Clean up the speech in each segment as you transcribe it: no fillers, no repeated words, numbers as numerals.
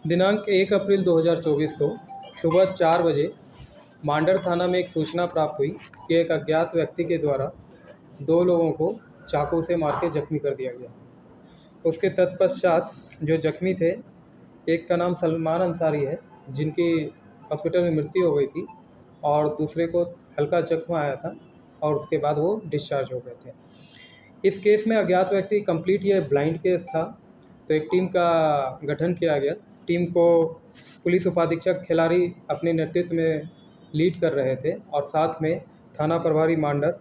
दिनांक 1 अप्रैल 2024 को सुबह 4 बजे मांडर थाना में एक सूचना प्राप्त हुई कि एक अज्ञात व्यक्ति के द्वारा 2 लोगों को चाकू से मार के जख्मी कर दिया गया। उसके तत्पश्चात जो जख्मी थे, एक का नाम सलमान अंसारी है, जिनकी हॉस्पिटल में मृत्यु हो गई थी, और दूसरे को हल्का जख्म आया था और उसके बाद वो डिस्चार्ज हो गए थे। इस केस में अज्ञात व्यक्ति कंप्लीट ये ब्लाइंड केस था, तो एक टीम का गठन किया गया। टीम को पुलिस उपाधीक्षक खिलाड़ी अपने नेतृत्व में लीड कर रहे थे और साथ में थाना प्रभारी मांडर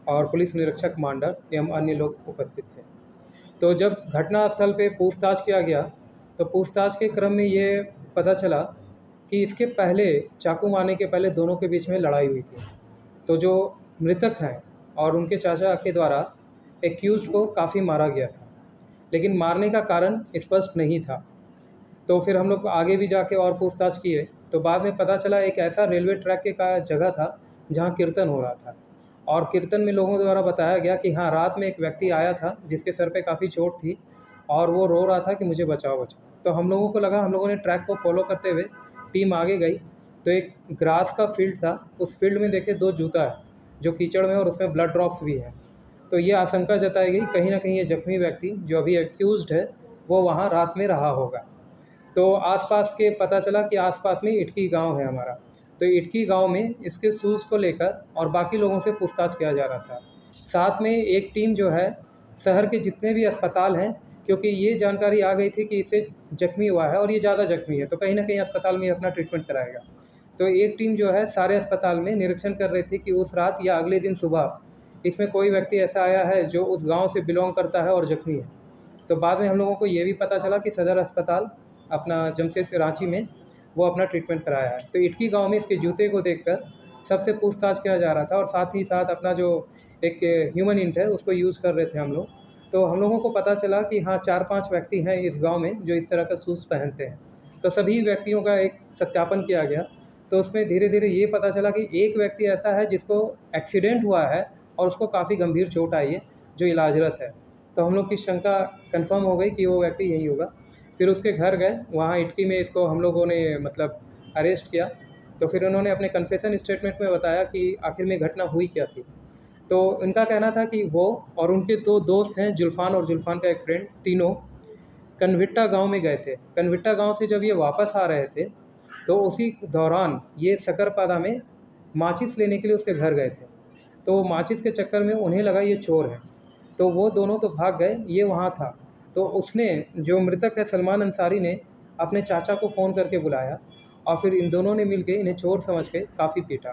और पुलिस निरीक्षक मांडर एवं अन्य लोग उपस्थित थे। तो जब घटनास्थल पे पूछताछ किया गया तो पूछताछ के क्रम में ये पता चला कि इसके पहले चाकू मारने के पहले दोनों के बीच में लड़ाई हुई थी। तो जो मृतक हैं और उनके चाचा के द्वारा एक्यूज को काफ़ी मारा गया था, लेकिन मारने का कारण स्पष्ट नहीं था। तो फिर हम लोग आगे भी जाके और पूछताछ किए तो बाद में पता चला एक ऐसा रेलवे ट्रैक के का जगह था जहाँ कीर्तन हो रहा था, और कीर्तन में लोगों द्वारा बताया गया कि हाँ, रात में एक व्यक्ति आया था जिसके सर पे काफ़ी चोट थी और वो रो रहा था कि मुझे बचाओ बचाओ। तो हम लोगों को लगा, हम लोगों ने ट्रैक को फॉलो करते हुए टीम आगे गई तो एक ग्रास का फील्ड था। उस फील्ड में देखे 2 जूता है जो कीचड़ में और उसमें ब्लड ड्रॉप्स भी हैं। तो ये आशंका जताई गई कहीं ना कहीं ये जख्मी व्यक्ति जो अभी एक्यूज्ड है वो वहाँ रात में रहा होगा। तो आसपास के पता चला कि आसपास में इटकी गांव है हमारा, तो इटकी गांव में इसके शूज़ को लेकर और बाकी लोगों से पूछताछ किया जा रहा था। साथ में एक टीम जो है शहर के जितने भी अस्पताल हैं, क्योंकि ये जानकारी आ गई थी कि इसे जख्मी हुआ है और ये ज़्यादा जख्मी है तो कहीं ना कहीं अस्पताल में अपना ट्रीटमेंट कराएगा। तो एक टीम जो है सारे अस्पताल में निरीक्षण कर रही थी कि उस रात या अगले दिन सुबह इसमें कोई व्यक्ति ऐसा आया है जो उस गांव से बिलोंग करता है और जख्मी है। तो बाद में हम लोगों को ये भी पता चला कि सदर अस्पताल अपना जमशेद रांची में वो अपना ट्रीटमेंट कराया है। तो इटकी गांव में इसके जूते को देखकर सबसे पूछताछ किया जा रहा था और साथ ही साथ अपना जो एक ह्यूमन इंट है उसको यूज़ कर रहे थे हम लोग। तो हम लोगों को पता चला कि हाँ, 4-5 व्यक्ति हैं इस गांव में जो इस तरह का शूज़ पहनते हैं। तो सभी व्यक्तियों का एक सत्यापन किया गया तो उसमें धीरे धीरे ये पता चला कि एक व्यक्ति ऐसा है जिसको एक्सीडेंट हुआ है और उसको काफ़ी गंभीर चोट आई है जो इलाजरत है। तो हम लोग की शंका कन्फर्म हो गई कि वो व्यक्ति यही होगा। फिर उसके घर गए, वहाँ इटकी में इसको हम लोगों ने मतलब अरेस्ट किया। तो फिर उन्होंने अपने कन्फेशन स्टेटमेंट में बताया कि आखिर में घटना हुई क्या थी। तो इनका कहना था कि वो और उनके 2 दोस्त हैं, जुल्फ़ान और जुल्फ़ान का एक फ्रेंड, तीनों कनविट्टा गांव में गए थे। कनविट्टा गांव से जब ये वापस आ रहे थे तो उसी दौरान ये सकरपादा में माचिस लेने के लिए उसके घर गए थे। तो माचिस के चक्कर में उन्हें लगा ये चोर है, तो वो दोनों तो भाग गए, ये वहाँ था। तो उसने, जो मृतक है सलमान अंसारी ने, अपने चाचा को फ़ोन करके बुलाया और फिर इन दोनों ने मिलके इन्हें चोर समझ के काफ़ी पीटा।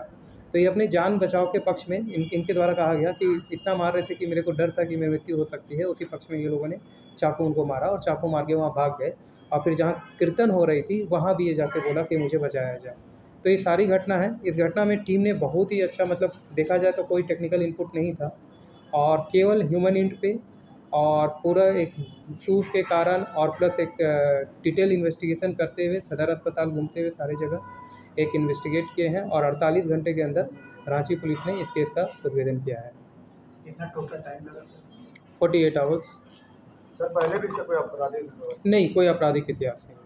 तो ये अपनी जान बचाव के पक्ष में इनके द्वारा कहा गया कि इतना मार रहे थे कि मेरे को डर था कि मेरी मृत्यु हो सकती है, उसी पक्ष में ये लोगों ने चाकू उनको मारा और चाकू मार के वहाँ भाग गए। और फिर जहाँ कीर्तन हो रही थी वहाँ भी ये जाके बोला कि मुझे बचाया जाए। तो ये सारी घटना है। इस घटना में टीम ने बहुत ही अच्छा, मतलब देखा जाए तो कोई टेक्निकल इनपुट नहीं था और केवल ह्यूमन इंट पे और पूरा एक शूज़ के कारण और प्लस एक डिटेल इन्वेस्टिगेशन करते हुए सदर अस्पताल घूमते हुए सारी जगह एक इन्वेस्टिगेट किए हैं और 48 घंटे के अंदर रांची पुलिस ने इस केस का उद्भेदन किया है। कितना टोटल टाइम लगा सर? 48 आवर्स। सर पहले भी इसका कोई आपराधिक नहीं, कोई आपराधिक इतिहास नहीं।